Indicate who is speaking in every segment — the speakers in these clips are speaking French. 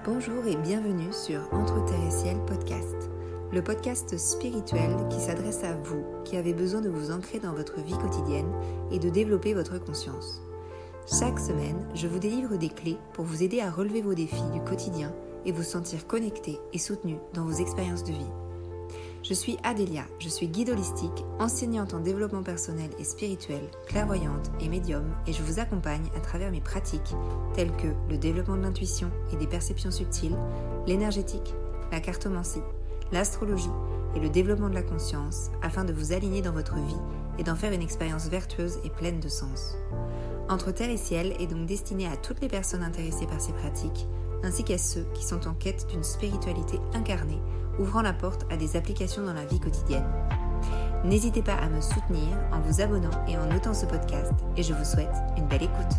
Speaker 1: Bonjour et bienvenue sur Entre Terre et Ciel podcast, le podcast spirituel qui s'adresse à vous qui avez besoin de vous ancrer dans votre vie quotidienne et de développer votre conscience. Chaque semaine, je vous délivre des clés pour vous aider à relever vos défis du quotidien et vous sentir connecté et soutenu dans vos expériences de vie. Je suis Adélia, je suis guide holistique, enseignante en développement personnel et spirituel, clairvoyante et médium, et je vous accompagne à travers mes pratiques telles que le développement de l'intuition et des perceptions subtiles, l'énergétique, la cartomancie, l'astrologie et le développement de la conscience afin de vous aligner dans votre vie et d'en faire une expérience vertueuse et pleine de sens. Entre Terre et Ciel est donc destiné à toutes les personnes intéressées par ces pratiques, ainsi qu'à ceux qui sont en quête d'une spiritualité incarnée, ouvrant la porte à des applications dans la vie quotidienne. N'hésitez pas à me soutenir en vous abonnant et en notant ce podcast, et je vous souhaite une belle écoute.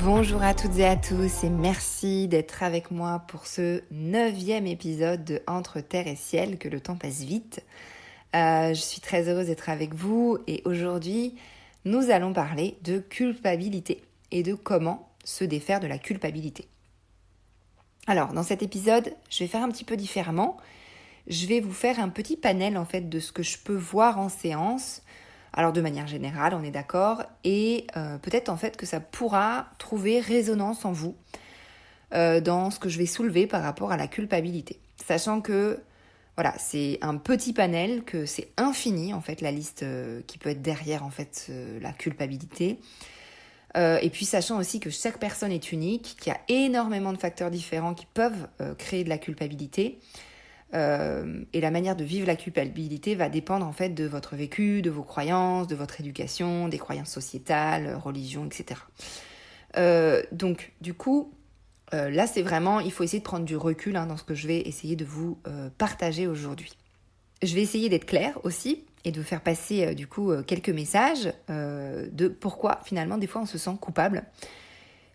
Speaker 1: Bonjour à toutes et à tous et merci d'être avec moi pour ce 9e épisode de Entre Terre et Ciel, que le temps passe vite. Je suis très heureuse d'être avec vous et aujourd'hui nous allons parler de culpabilité et de comment se défaire de la culpabilité. Alors dans cet épisode, je vais faire un petit peu différemment. Je vais vous faire un petit panel en fait de ce que je peux voir en séance. Alors de manière générale, on est d'accord, et peut-être en fait que ça pourra trouver résonance en vous dans ce que je vais soulever par rapport à la culpabilité. Sachant que voilà, c'est un petit panel, que c'est infini en fait la liste qui peut être derrière en fait la culpabilité. Et puis sachant aussi que chaque personne est unique, qu'il y a énormément de facteurs différents qui peuvent créer de la culpabilité. Et la manière de vivre la culpabilité va dépendre en fait de votre vécu, de vos croyances, de votre éducation, des croyances sociétales, religion, etc. Donc du coup, là c'est vraiment, il faut essayer de prendre du recul dans ce que je vais essayer de vous partager aujourd'hui. Je vais essayer d'être claire aussi et de vous faire passer du coup quelques messages de pourquoi finalement des fois on se sent coupable,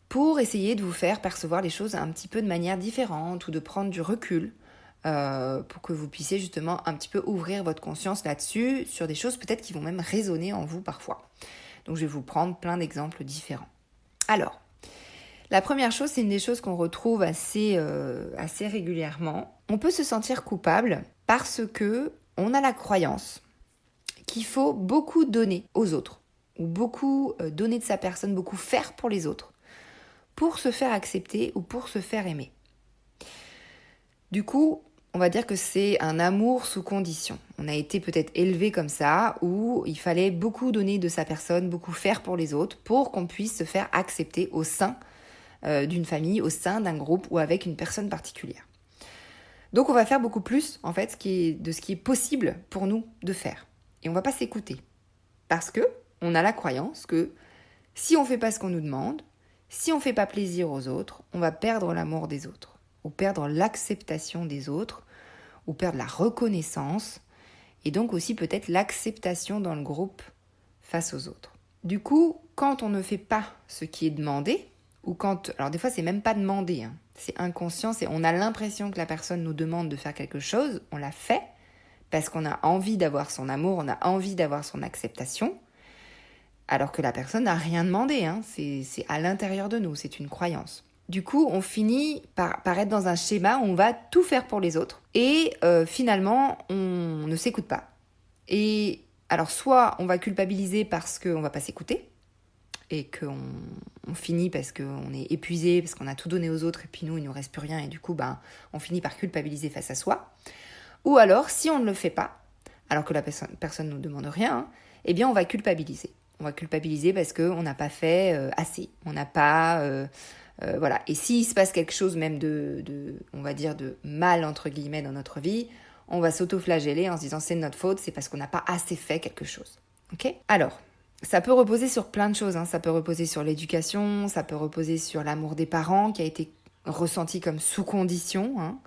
Speaker 1: pour essayer de vous faire percevoir les choses un petit peu de manière différente ou de prendre du recul. Pour que vous puissiez justement un petit peu ouvrir votre conscience là-dessus, sur des choses peut-être qui vont même résonner en vous parfois. Donc je vais vous prendre plein d'exemples différents. Alors, la première chose, c'est une des choses qu'on retrouve assez régulièrement. On peut se sentir coupable parce que on a la croyance qu'il faut beaucoup donner aux autres, ou beaucoup donner de sa personne, beaucoup faire pour les autres, pour se faire accepter ou pour se faire aimer. Du coup, on va dire que c'est un amour sous condition. On a été peut-être élevé comme ça, où il fallait beaucoup donner de sa personne, beaucoup faire pour les autres, pour qu'on puisse se faire accepter au sein d'une famille, au sein d'un groupe ou avec une personne particulière. Donc on va faire beaucoup plus, en fait, de ce qui est possible pour nous de faire. Et on ne va pas s'écouter. Parce que on a la croyance que si on ne fait pas ce qu'on nous demande, si on ne fait pas plaisir aux autres, on va perdre l'amour des autres, ou perdre l'acceptation des autres, ou perdre la reconnaissance, et donc aussi peut-être l'acceptation dans le groupe face aux autres. Du coup, quand on ne fait pas ce qui est demandé, ou quand... Alors des fois, c'est même pas demandé, c'est inconscient, on a l'impression que la personne nous demande de faire quelque chose, on l'a fait, parce qu'on a envie d'avoir son amour, on a envie d'avoir son acceptation, alors que la personne n'a rien demandé, c'est à l'intérieur de nous, c'est une croyance. Du coup, on finit par être dans un schéma où on va tout faire pour les autres. Et finalement, on ne s'écoute pas. Et alors, soit on va culpabiliser parce qu'on ne va pas s'écouter, et qu'on finit parce qu'on est épuisé, parce qu'on a tout donné aux autres, et puis nous, il ne nous reste plus rien, et du coup, on finit par culpabiliser face à soi. Ou alors, si on ne le fait pas, alors que la personne ne nous demande rien, eh bien, on va culpabiliser. On va culpabiliser parce qu'on n'a pas fait assez. On n'a pas... voilà. Et s'il se passe quelque chose même on va dire de mal entre guillemets dans notre vie, on va s'auto-flageller en se disant c'est de notre faute, c'est parce qu'on n'a pas assez fait quelque chose. Ok ? Alors, ça peut reposer sur plein de choses. Ça peut reposer sur l'éducation, ça peut reposer sur l'amour des parents qui a été ressenti comme sous condition.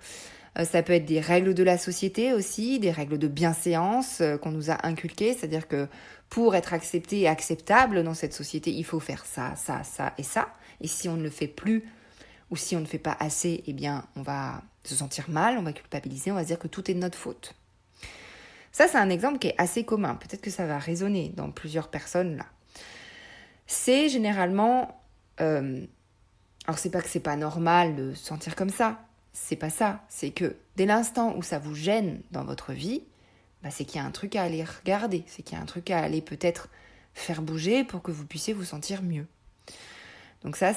Speaker 1: Ça peut être des règles de la société aussi, des règles de bienséance qu'on nous a inculquées, c'est-à-dire que pour être accepté et acceptable dans cette société, il faut faire ça, ça, ça et ça. Et si on ne le fait plus ou si on ne fait pas assez, eh bien, on va se sentir mal, on va culpabiliser, on va se dire que tout est de notre faute. Ça, c'est un exemple qui est assez commun. Peut-être que ça va résonner dans plusieurs personnes là. C'est généralement... alors, c'est pas que c'est pas normal de se sentir comme ça. C'est pas ça. C'est que dès l'instant où ça vous gêne dans votre vie, c'est qu'il y a un truc à aller regarder. C'est qu'il y a un truc à aller peut-être faire bouger pour que vous puissiez vous sentir mieux. Donc ça,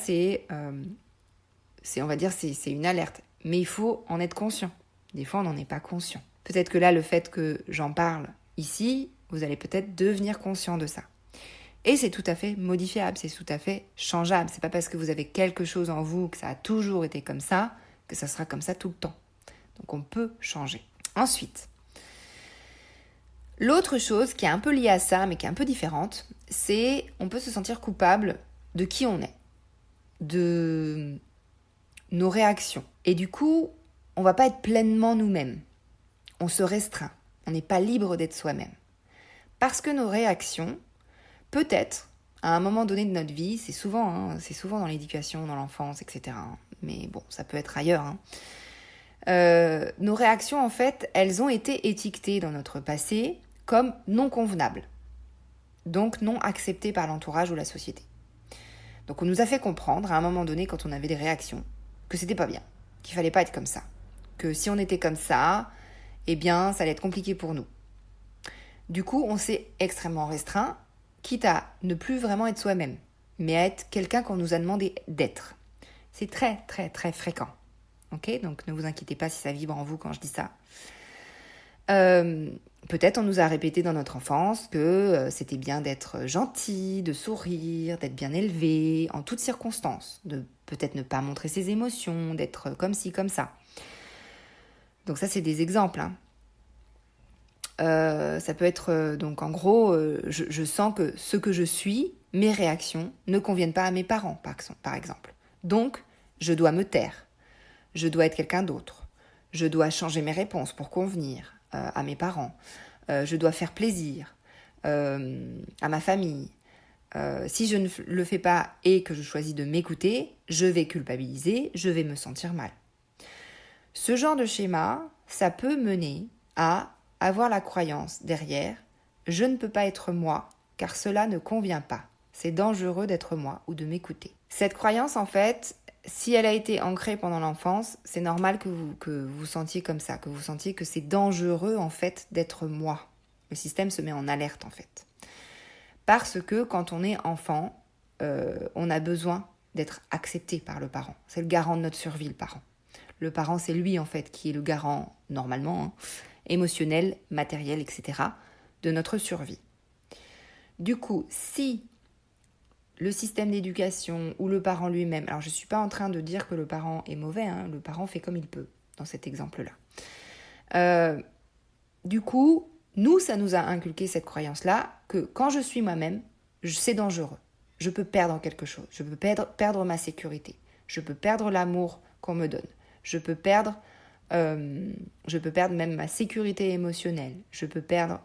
Speaker 1: on va dire, c'est une alerte. Mais il faut en être conscient. Des fois, on n'en est pas conscient. Peut-être que là, le fait que j'en parle ici, vous allez peut-être devenir conscient de ça. Et c'est tout à fait modifiable, c'est tout à fait changeable. C'est pas parce que vous avez quelque chose en vous, que ça a toujours été comme ça, que ça sera comme ça tout le temps. Donc on peut changer. Ensuite, l'autre chose qui est un peu liée à ça, mais qui est un peu différente, c'est on peut se sentir coupable de qui on est, de nos réactions. Et du coup, on va pas être pleinement nous-mêmes. On se restreint. On n'est pas libre d'être soi-même. Parce que nos réactions, peut-être, à un moment donné de notre vie, c'est souvent dans l'éducation, dans l'enfance, etc. Mais bon, ça peut être ailleurs. Nos réactions, en fait, elles ont été étiquetées dans notre passé comme non convenables. Donc non acceptées par l'entourage ou la société. Donc on nous a fait comprendre, à un moment donné, quand on avait des réactions, que c'était pas bien, qu'il fallait pas être comme ça. Que si on était comme ça, eh bien, ça allait être compliqué pour nous. Du coup, on s'est extrêmement restreint, quitte à ne plus vraiment être soi-même, mais à être quelqu'un qu'on nous a demandé d'être. C'est très, très, très fréquent. Ok ? Donc ne vous inquiétez pas si ça vibre en vous quand je dis ça. Peut-être on nous a répété dans notre enfance que c'était bien d'être gentil, de sourire, d'être bien élevé, en toutes circonstances, de peut-être ne pas montrer ses émotions, d'être comme ci, comme ça. Donc ça, c'est des exemples. Ça peut être, donc en gros, je sens que ce que je suis, mes réactions, ne conviennent pas à mes parents, par exemple. Donc, je dois me taire. Je dois être quelqu'un d'autre. Je dois changer mes réponses pour convenir à mes parents. Je dois faire plaisir à ma famille. Si je ne le fais pas et que je choisis de m'écouter, je vais culpabiliser, je vais me sentir mal. Ce genre de schéma, ça peut mener à avoir la croyance derrière « je ne peux pas être moi car cela ne convient pas. C'est dangereux d'être moi ou de m'écouter ». Cette croyance, en fait, si elle a été ancrée pendant l'enfance, c'est normal que vous sentiez comme ça, que vous sentiez que c'est dangereux, en fait, d'être moi. Le système se met en alerte, en fait. Parce que quand on est enfant, on a besoin d'être accepté par le parent. C'est le garant de notre survie, le parent. Le parent, c'est lui, en fait, qui est le garant, normalement, émotionnel, matériel, etc., de notre survie. Du coup, si le système d'éducation ou le parent lui-même, alors je ne suis pas en train de dire que le parent est mauvais, le parent fait comme il peut, dans cet exemple-là. Du coup, nous, ça nous a inculqué cette croyance-là, que quand je suis moi-même, c'est dangereux. Je peux perdre quelque chose, je peux perdre ma sécurité, je peux perdre l'amour qu'on me donne, je peux perdre même ma sécurité émotionnelle, je peux perdre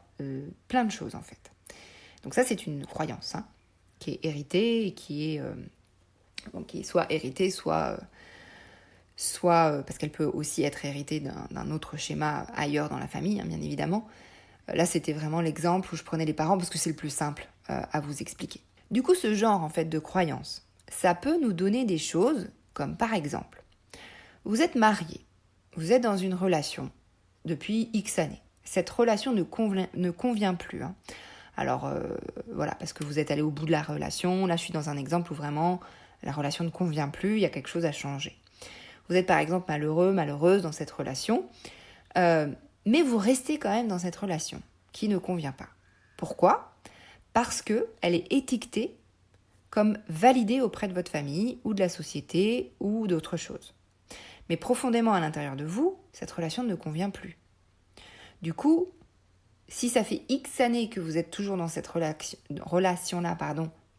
Speaker 1: plein de choses en fait. Donc ça, c'est une croyance qui est héritée et qui est soit héritée, soit parce qu'elle peut aussi être héritée d'un autre schéma ailleurs dans la famille, bien évidemment. Là, c'était vraiment l'exemple où je prenais les parents parce que c'est le plus simple à vous expliquer. Du coup, ce genre en fait de croyance, ça peut nous donner des choses comme par exemple, vous êtes marié, vous êtes dans une relation depuis X années. Cette relation ne convient plus. Alors, voilà, parce que vous êtes allé au bout de la relation. Là, je suis dans un exemple où vraiment la relation ne convient plus, il y a quelque chose à changer. Vous êtes par exemple malheureux, malheureuse dans cette relation, mais vous restez quand même dans cette relation qui ne convient pas. Pourquoi ? Parce qu'elle est étiquetée comme validée auprès de votre famille ou de la société ou d'autres choses. Mais profondément à l'intérieur de vous, cette relation ne convient plus. Du coup, si ça fait X années que vous êtes toujours dans cette relation-là,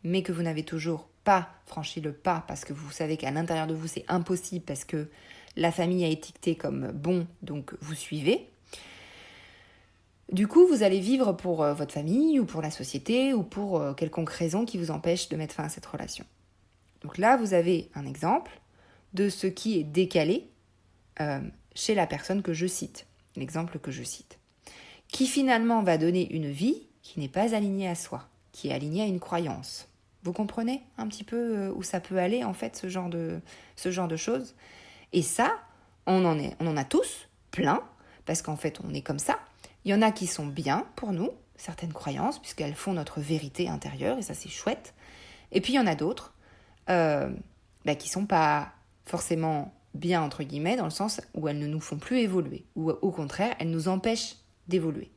Speaker 1: mais que vous n'avez toujours pas franchi le pas parce que vous savez qu'à l'intérieur de vous, c'est impossible parce que la famille a étiqueté comme bon, donc vous suivez. Du coup, vous allez vivre pour votre famille ou pour la société ou pour quelconque raison qui vous empêche de mettre fin à cette relation. Donc là, vous avez un exemple de ce qui est décalé chez la personne que je cite, l'exemple que je cite, qui finalement va donner une vie qui n'est pas alignée à soi, qui est alignée à une croyance. Vous comprenez un petit peu où ça peut aller en fait, ce genre de choses? Et ça, on en a tous plein, parce qu'en fait on est comme ça. Il y en a qui sont bien pour nous, certaines croyances, puisqu'elles font notre vérité intérieure, et ça c'est chouette. Et puis il y en a d'autres qui sont pas forcément bien, entre guillemets, dans le sens où elles ne nous font plus évoluer, ou au contraire, elles nous empêchent d'évoluer.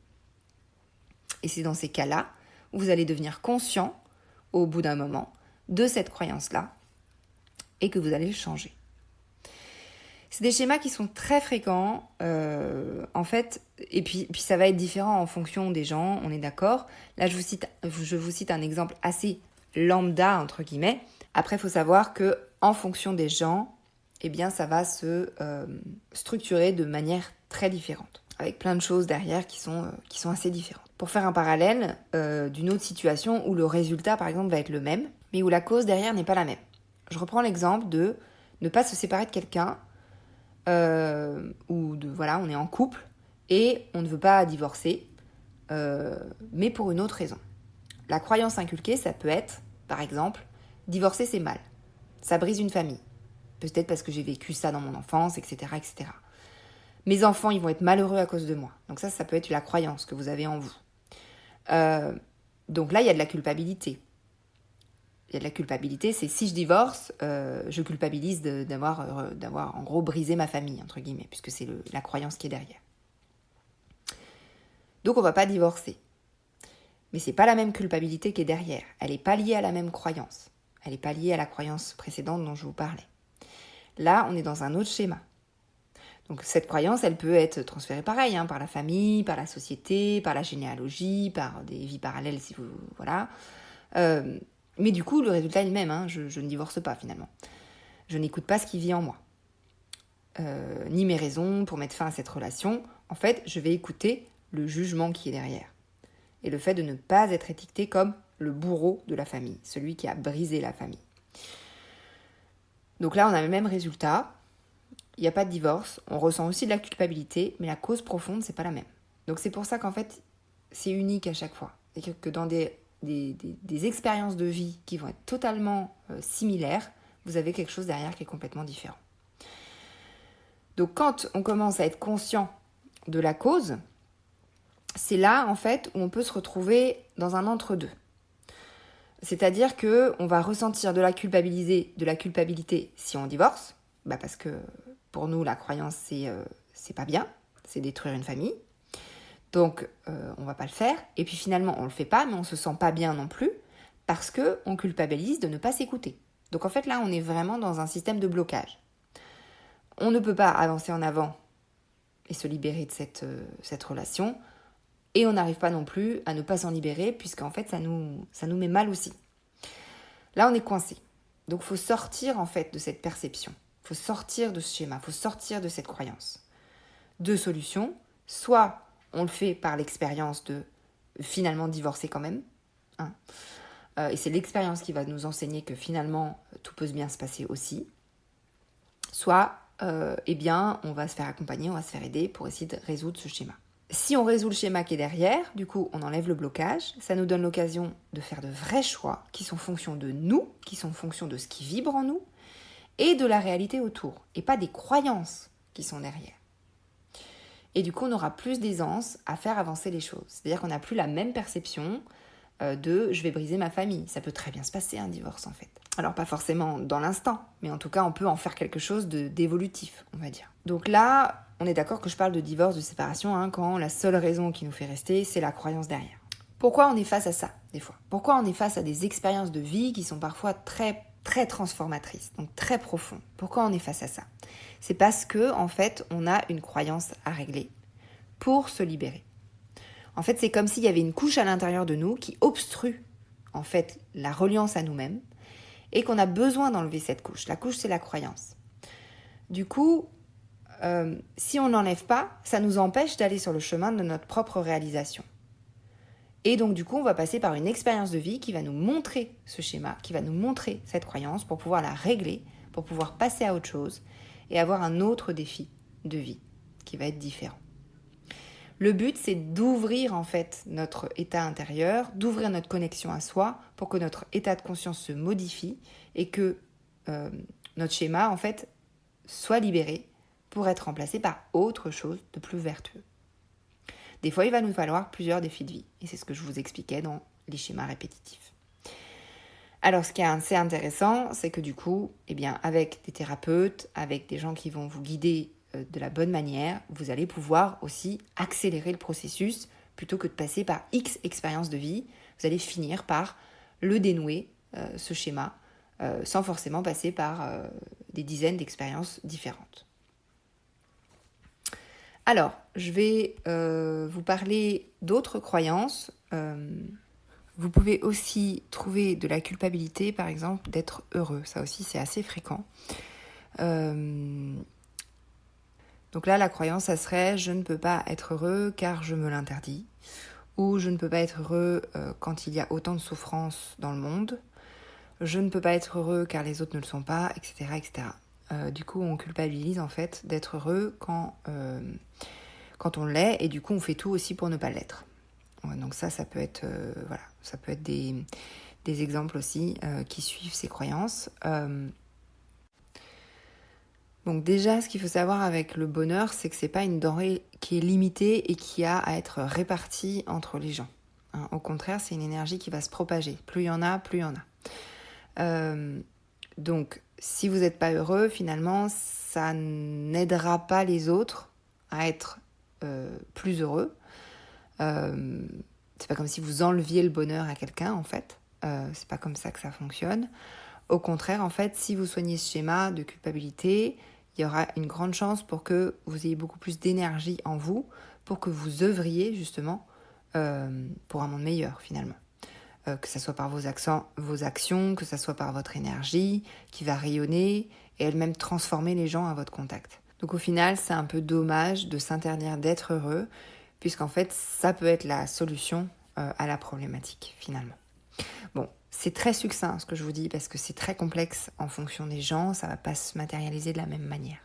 Speaker 1: Et c'est dans ces cas-là où vous allez devenir conscient, au bout d'un moment, de cette croyance-là, et que vous allez le changer. C'est des schémas qui sont très fréquents, en fait, et puis ça va être différent en fonction des gens, on est d'accord. Là, je vous cite un exemple assez lambda, entre guillemets. Après, il faut savoir que en fonction des gens, eh bien, ça va se structurer de manière très différente, avec plein de choses derrière qui sont assez différentes. Pour faire un parallèle d'une autre situation où le résultat, par exemple, va être le même, mais où la cause derrière n'est pas la même. Je reprends l'exemple de ne pas se séparer de quelqu'un, on est en couple et on ne veut pas divorcer, mais pour une autre raison. La croyance inculquée, ça peut être, par exemple, divorcer c'est mal, ça brise une famille, peut-être parce que j'ai vécu ça dans mon enfance, etc., etc. Mes enfants, ils vont être malheureux à cause de moi. Donc ça peut être la croyance que vous avez en vous. Donc là, il y a de la culpabilité. Il y a de la culpabilité, c'est si je divorce, je culpabilise d'avoir en gros brisé ma famille, entre guillemets, puisque c'est la croyance qui est derrière. Donc on ne va pas divorcer. Mais ce n'est pas la même culpabilité qui est derrière. Elle n'est pas liée à la même croyance. Elle n'est pas liée à la croyance précédente dont je vous parlais. Là, on est dans un autre schéma. Donc cette croyance, elle peut être transférée pareil, par la famille, par la société, par la généalogie, par des vies parallèles, si vous... Voilà. Mais du coup, le résultat est le même, je ne divorce pas finalement. Je n'écoute pas ce qui vit en moi. Ni mes raisons pour mettre fin à cette relation. En fait, je vais écouter le jugement qui est derrière. Et le fait de ne pas être étiqueté comme le bourreau de la famille, celui qui a brisé la famille. Donc là, on a le même résultat. Il n'y a pas de divorce. On ressent aussi de la culpabilité, mais la cause profonde, c'est pas la même. Donc c'est pour ça qu'en fait, c'est unique à chaque fois. Et que dans des expériences de vie qui vont être totalement similaires, vous avez quelque chose derrière qui est complètement différent. Donc quand on commence à être conscient de la cause, c'est là en fait où on peut se retrouver dans un entre-deux. C'est-à-dire qu'on va ressentir de la culpabilité si on divorce, parce que pour nous la croyance c'est pas bien, c'est détruire une famille. Donc, on va pas le faire. Et puis finalement, on le fait pas, mais on se sent pas bien non plus parce qu'on culpabilise de ne pas s'écouter. Donc en fait, là, on est vraiment dans un système de blocage. On ne peut pas avancer en avant et se libérer de cette relation. Et on n'arrive pas non plus à ne pas s'en libérer puisqu'en fait, ça nous met mal aussi. Là, on est coincé. Donc, il faut sortir en fait de cette perception. Il faut sortir de ce schéma. Il faut sortir de cette croyance. Deux solutions. Soit on le fait par l'expérience de finalement divorcer quand même. Et c'est l'expérience qui va nous enseigner que finalement, tout peut bien se passer aussi. Soit, on va se faire accompagner, on va se faire aider pour essayer de résoudre ce schéma. Si on résout le schéma qui est derrière, du coup, on enlève le blocage. Ça nous donne l'occasion de faire de vrais choix qui sont en fonction de nous, qui sont en fonction de ce qui vibre en nous et de la réalité autour. Et pas des croyances qui sont derrière. Et du coup, on aura plus d'aisance à faire avancer les choses. C'est-à-dire qu'on n'a plus la même perception de « je vais briser ma famille ». Ça peut très bien se passer, un divorce, en fait. Alors, pas forcément dans l'instant, mais en tout cas, on peut en faire quelque chose d'évolutif, on va dire. Donc là, on est d'accord que je parle de divorce, de séparation, quand la seule raison qui nous fait rester, c'est la croyance derrière. Pourquoi on est face à ça, des fois ? Pourquoi on est face à des expériences de vie qui sont parfois très, très transformatrices, donc très profondes ? Pourquoi on est face à ça ? C'est parce que, en fait, on a une croyance à régler pour se libérer. En fait, c'est comme s'il y avait une couche à l'intérieur de nous qui obstrue, en fait, la reliance à nous-mêmes et qu'on a besoin d'enlever cette couche. La couche, c'est la croyance. Du coup, si on n'enlève pas, ça nous empêche d'aller sur le chemin de notre propre réalisation. Et donc du coup, on va passer par une expérience de vie qui va nous montrer ce schéma, qui va nous montrer cette croyance pour pouvoir la régler, pour pouvoir passer à autre chose et avoir un autre défi de vie qui va être différent. Le but, c'est d'ouvrir en fait notre état intérieur, d'ouvrir notre connexion à soi pour que notre état de conscience se modifie et que notre schéma en fait soit libéré pour être remplacé par autre chose de plus vertueux. Des fois, il va nous falloir plusieurs défis de vie. Et c'est ce que je vous expliquais dans les schémas répétitifs. Alors, ce qui est assez intéressant, c'est que du coup, avec des thérapeutes, avec des gens qui vont vous guider de la bonne manière, vous allez pouvoir aussi accélérer le processus plutôt que de passer par X expériences de vie. Vous allez finir par le dénouer, ce schéma, sans forcément passer par des dizaines d'expériences différentes. Alors, je vais vous parler d'autres croyances. Vous pouvez aussi trouver de la culpabilité, par exemple, d'être heureux. Ça aussi, c'est assez fréquent. Donc là, la croyance, ça serait « je ne peux pas être heureux car je me l'interdis » ou « je ne peux pas être heureux quand il y a autant de souffrance dans le monde » je ne peux pas être heureux car les autres ne le sont pas, etc. etc. Du coup, on culpabilise en fait d'être heureux quand on l'est, et du coup, on fait tout aussi pour ne pas l'être. Donc ça peut être, ça peut être des exemples aussi qui suivent ces croyances. Donc déjà, ce qu'il faut savoir avec le bonheur, c'est que c'est pas une denrée qui est limitée et qui a à être répartie entre les gens. Au contraire, c'est une énergie qui va se propager. Plus il y en a, plus il y en a. Donc, si vous n'êtes pas heureux, finalement, ça n'aidera pas les autres à être plus heureux. C'est pas comme si vous enleviez le bonheur à quelqu'un, en fait. C'est pas comme ça que ça fonctionne. Au contraire, en fait, si vous soignez ce schéma de culpabilité, il y aura une grande chance pour que vous ayez beaucoup plus d'énergie en vous, pour que vous œuvriez justement pour un monde meilleur, finalement. Que ce soit par vos actions, que ce soit par votre énergie qui va rayonner et elle-même transformer les gens à votre contact. Donc au final, c'est un peu dommage de s'interdire d'être heureux, puisqu'en fait, ça peut être la solution à la problématique, finalement. Bon, c'est très succinct ce que je vous dis, parce que c'est très complexe en fonction des gens, ça ne va pas se matérialiser de la même manière.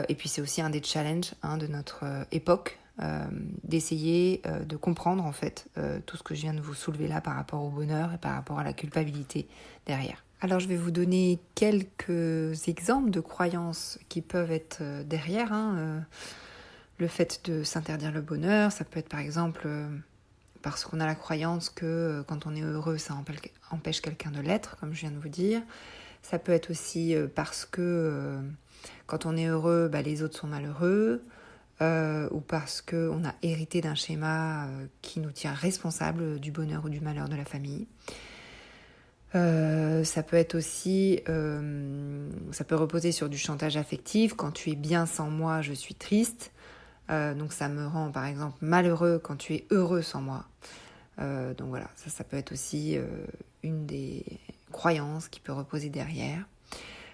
Speaker 1: Et puis c'est aussi un des challenges de notre époque, d'essayer de comprendre en fait tout ce que je viens de vous soulever là par rapport au bonheur et par rapport à la culpabilité derrière. Alors je vais vous donner quelques exemples de croyances qui peuvent être derrière. Le fait de s'interdire le bonheur, ça peut être par exemple parce qu'on a la croyance que quand on est heureux, ça empêche quelqu'un de l'être, comme je viens de vous dire. Ça peut être aussi parce que quand on est heureux, les autres sont malheureux. Ou parce qu'on a hérité d'un schéma qui nous tient responsable du bonheur ou du malheur de la famille. Ça peut être aussi, ça peut reposer sur du chantage affectif. Quand tu es bien sans moi, je suis triste. Donc ça me rend par exemple malheureux quand tu es heureux sans moi. Donc voilà, ça peut être aussi une des croyances qui peut reposer derrière.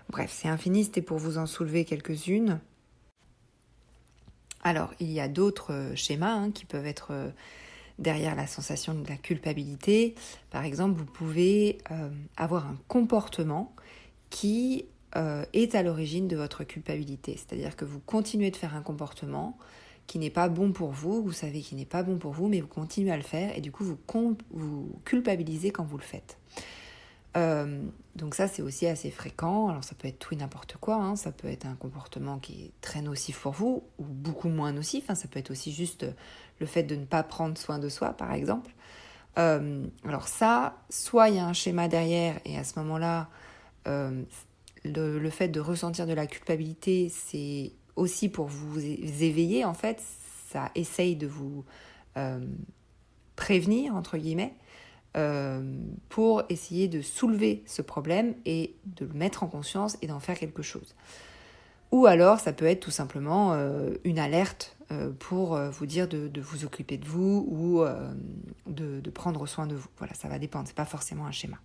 Speaker 1: Bref, c'est infini, c'était pour vous en soulever quelques-unes. Alors, il y a d'autres schémas qui peuvent être derrière la sensation de la culpabilité. Par exemple, vous pouvez avoir un comportement qui est à l'origine de votre culpabilité. C'est-à-dire que vous continuez de faire un comportement qui n'est pas bon pour vous, vous savez qu'il n'est pas bon pour vous, mais vous continuez à le faire et du coup, vous culpabilisez quand vous le faites. Donc ça, c'est aussi assez fréquent. Alors ça peut être tout et n'importe quoi, ça peut être un comportement qui est très nocif pour vous ou beaucoup moins nocif, ça peut être aussi juste le fait de ne pas prendre soin de soi, par exemple. Alors ça, soit il y a un schéma derrière et à ce moment-là, le fait de ressentir de la culpabilité, c'est aussi pour vous éveiller, en fait. Ça essaye de vous prévenir, entre guillemets, pour essayer de soulever ce problème et de le mettre en conscience et d'en faire quelque chose. Ou alors, ça peut être tout simplement une alerte pour vous dire de vous occuper de vous ou de prendre soin de vous. Voilà, ça va dépendre, c'est pas forcément un schéma.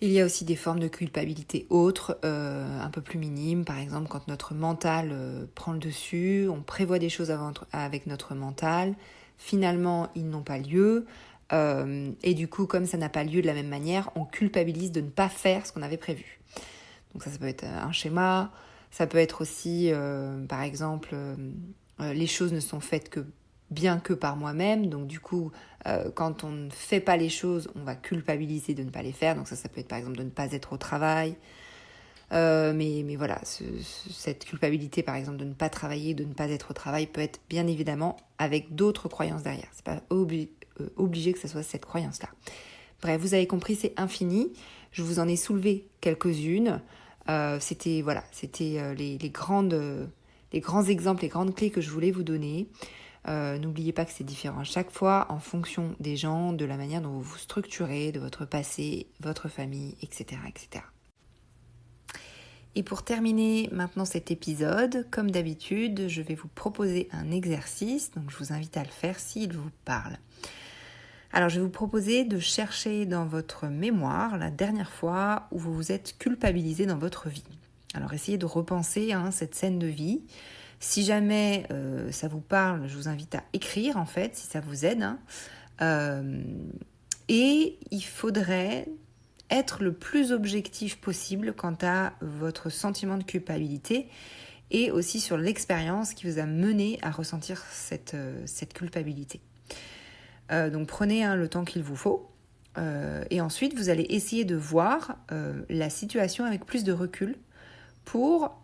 Speaker 1: Il y a aussi des formes de culpabilité autres, un peu plus minimes. Par exemple, quand notre mental prend le dessus, on prévoit des choses avec notre mental. Finalement, ils n'ont pas lieu. Et du coup, comme ça n'a pas lieu de la même manière, on culpabilise de ne pas faire ce qu'on avait prévu. Donc ça peut être un schéma. Ça peut être aussi, par exemple, les choses ne sont faites que bien que par moi-même. Donc du coup, quand on ne fait pas les choses, on va culpabiliser de ne pas les faire. Donc ça peut être par exemple de ne pas être au travail. Mais voilà, cette culpabilité par exemple de ne pas travailler, de ne pas être au travail peut être bien évidemment avec d'autres croyances derrière. C'est pas obligé que ce soit cette croyance-là. Bref, vous avez compris, c'est infini. Je vous en ai soulevé quelques-unes. C'était les grands exemples, les grandes clés que je voulais vous donner. N'oubliez pas que c'est différent à chaque fois en fonction des gens, de la manière dont vous vous structurez, de votre passé, votre famille, etc., etc. Et pour terminer maintenant cet épisode, comme d'habitude, je vais vous proposer un exercice, donc je vous invite à le faire s'il vous parle. Alors je vais vous proposer de chercher dans votre mémoire la dernière fois où vous vous êtes culpabilisé dans votre vie. Alors essayez de repenser cette scène de vie. Si jamais ça vous parle, je vous invite à écrire en fait, si ça vous aide. Et il faudrait être le plus objectif possible quant à votre sentiment de culpabilité et aussi sur l'expérience qui vous a mené à ressentir cette culpabilité. Donc prenez le temps qu'il vous faut et ensuite vous allez essayer de voir la situation avec plus de recul pour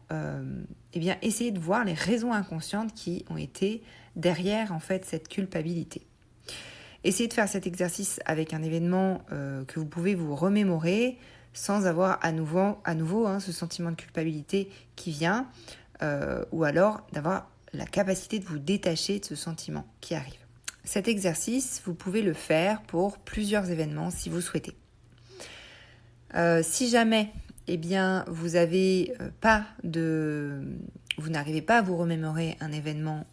Speaker 1: essayer de voir les raisons inconscientes qui ont été derrière en fait cette culpabilité. Essayez de faire cet exercice avec un événement que vous pouvez vous remémorer sans avoir à nouveau ce sentiment de culpabilité qui vient ou alors d'avoir la capacité de vous détacher de ce sentiment qui arrive. Cet exercice, vous pouvez le faire pour plusieurs événements si vous souhaitez. Si jamais vous n'arrivez pas à vous remémorer un événement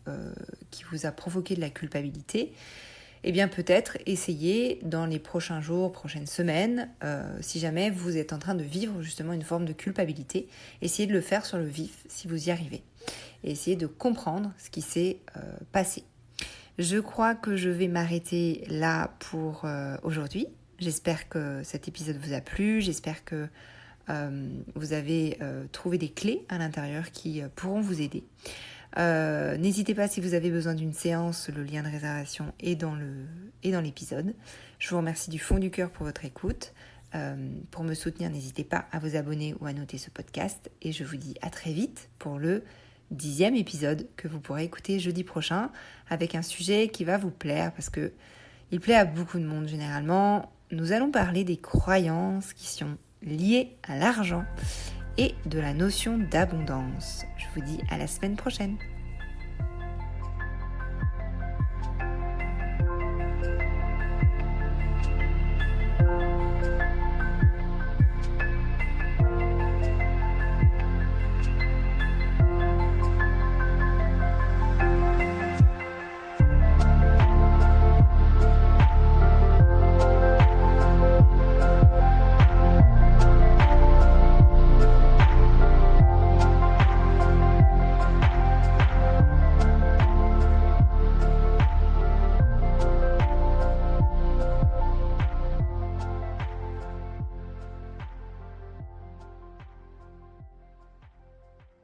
Speaker 1: qui vous a provoqué de la culpabilité, peut-être essayer dans les prochains jours, prochaines semaines, si jamais vous êtes en train de vivre justement une forme de culpabilité, essayez de le faire sur le vif si vous y arrivez. Et essayez de comprendre ce qui s'est passé. Je crois que je vais m'arrêter là pour aujourd'hui. J'espère que cet épisode vous a plu, j'espère que vous avez trouvé des clés à l'intérieur qui pourront vous aider. N'hésitez pas si vous avez besoin d'une séance, le lien de réservation est dans l'épisode. Je vous remercie du fond du cœur pour votre écoute. Pour me soutenir, n'hésitez pas à vous abonner ou à noter ce podcast et je vous dis à très vite pour le 10e épisode que vous pourrez écouter jeudi prochain avec un sujet qui va vous plaire parce que il plaît à beaucoup de monde généralement. Nous allons parler des croyances qui sont liées à l'argent et de la notion d'abondance. Je vous dis à la semaine prochaine.